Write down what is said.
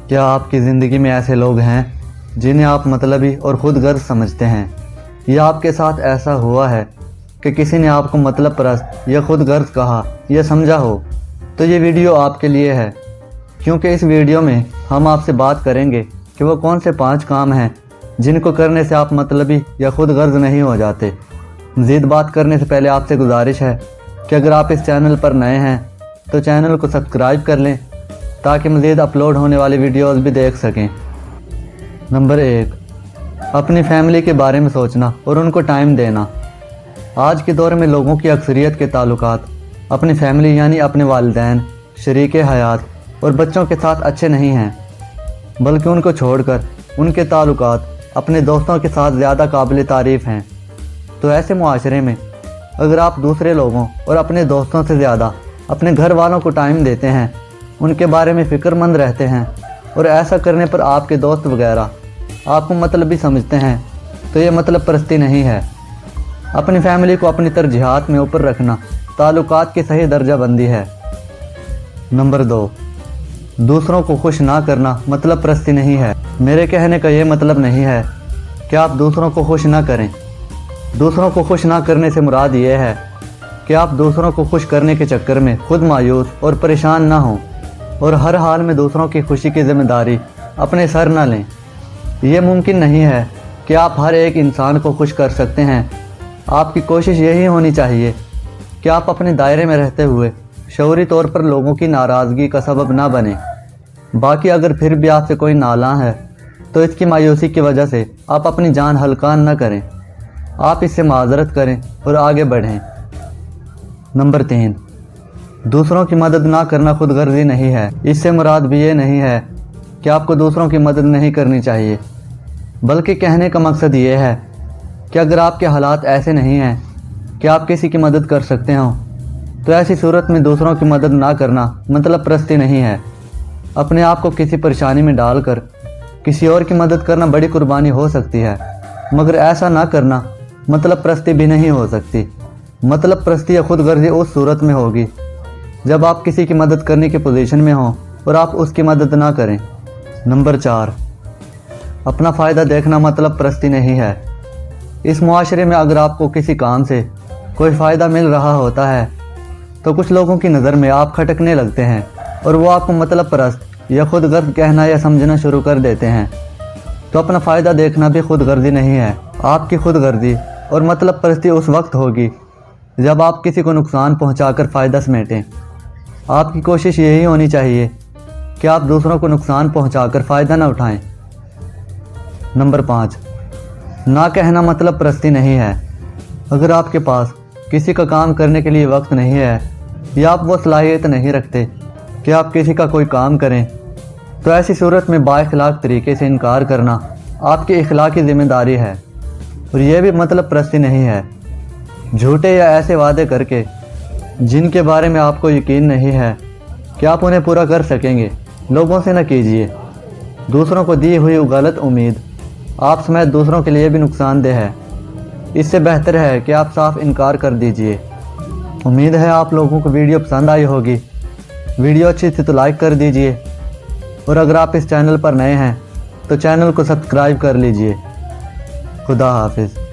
क्या आपकी ज़िंदगी में ऐसे लोग हैं जिन्हें आप मतलबी और ख़ुद गर्ज समझते हैं, या आपके साथ ऐसा हुआ है कि किसी ने आपको मतलब परस्त या ख़ुद गर्ज कहा या समझा हो? तो ये वीडियो आपके लिए है, क्योंकि इस वीडियो में हम आपसे बात करेंगे कि वो कौन से 5 काम हैं जिनको करने से आप मतलबी या ख़ुद गर्ज नहीं हो जाते। मज़ीद बात करने से पहले आपसे गुजारिश है कि अगर आप इस चैनल पर नए हैं तो चैनल को सब्सक्राइब कर लें ताकि मज़ीद अपलोड होने वाली वीडियोस भी देख सकें। नंबर 1, अपनी फैमिली के बारे में सोचना और उनको टाइम देना। आज के दौर में लोगों की अक्सरियत के ताल्लुकात अपनी फैमिली यानी अपने वालिदैन, शरीके हयात और बच्चों के साथ अच्छे नहीं हैं, बल्कि उनको छोड़कर उनके ताल्लुकात अपने दोस्तों के साथ ज़्यादा काबिल तारीफ़ हैं। तो ऐसे मुआशरे में अगर आप दूसरे लोगों और अपने दोस्तों से ज़्यादा अपने घर वालों को टाइम देते हैं, उनके बारे में फ़िक्रमंद रहते हैं और ऐसा करने पर आपके दोस्त वगैरह आपको मतलबी समझते हैं, तो ये मतलब परस्ती नहीं है। अपनी फैमिली को अपनी तरजीहात में ऊपर रखना ताल्लुकात की सही दर्जा बंदी है। नंबर 2, दूसरों को खुश ना करना मतलब परस्ती नहीं है। मेरे कहने का ये मतलब नहीं है कि आप दूसरों को खुश ना करें। दूसरों को खुश ना करने से मुराद ये है कि आप दूसरों को खुश करने के चक्कर में खुद मायूस और परेशान ना हों और हर हाल में दूसरों की खुशी की ज़िम्मेदारी अपने सर ना लें। ये मुमकिन नहीं है कि आप हर एक इंसान को खुश कर सकते हैं। आपकी कोशिश यही होनी चाहिए कि आप अपने दायरे में रहते हुए शऊरी तौर पर लोगों की नाराज़गी का सबब ना बने। बाकी अगर फिर भी आपसे कोई नालां है तो इसकी मायूसी की वजह से आप अपनी जान हल्कान न करें। आप इससे माज़रत करें और आगे बढ़ें। नंबर 3, दूसरों की मदद ना करना खुद गर्जी नहीं है। इससे मुराद भी ये नहीं है कि आपको दूसरों की मदद नहीं करनी चाहिए, बल्कि कहने का मकसद ये है कि अगर आपके हालात ऐसे नहीं हैं कि आप किसी की मदद कर सकते हों, तो ऐसी सूरत में दूसरों की मदद ना करना मतलब परस्ती नहीं है। अपने आप को किसी परेशानी में डालकर किसी और की मदद करना बड़ी कुर्बानी हो सकती है, मगर ऐसा ना करना मतलब परस्ती भी नहीं हो सकती। मतलब परस्ती या खुद गर्जी उस सूरत में होगी जब आप किसी की मदद करने की पोजीशन में हों और आप उसकी मदद ना करें। नंबर 4, अपना फ़ायदा देखना मतलब परस्ती नहीं है। इस मुआशरे में अगर आपको किसी काम से कोई फ़ायदा मिल रहा होता है तो कुछ लोगों की नज़र में आप खटकने लगते हैं और वो आपको मतलब परस्त या खुद गर्ज कहना या समझना शुरू कर देते हैं। तो अपना फ़ायदा देखना भी खुद गर्जी नहीं है। आपकी खुद गर्जी और मतलब परस्ती उस वक्त होगी जब आप किसी को नुकसान पहुंचाकर फ़ायदा समेटें। आपकी कोशिश यही होनी चाहिए कि आप दूसरों को नुकसान पहुंचाकर फ़ायदा ना उठाएं। नंबर 5, ना कहना मतलब परस्ती नहीं है। अगर आपके पास किसी का काम करने के लिए वक्त नहीं है या आप वो सलाहियत नहीं रखते कि आप किसी का कोई काम करें, तो ऐसी सूरत में बाइखलाक तरीके से इनकार करना आपकी इखलाकी ज़िम्मेदारी है और यह भी मतलब परस्ती नहीं है। झूठे या ऐसे वादे करके जिनके बारे में आपको यकीन नहीं है कि आप उन्हें पूरा कर सकेंगे, लोगों से न कीजिए। दूसरों को दी हुई गलत उम्मीद आप समेत दूसरों के लिए भी नुकसानदेह है। इससे बेहतर है कि आप साफ इनकार कर दीजिए। उम्मीद है आप लोगों को वीडियो पसंद आई होगी। वीडियो अच्छी थी तो लाइक कर दीजिए और अगर आप इस चैनल पर नए हैं तो चैनल को सब्सक्राइब कर लीजिए। खुदा हाफिज़।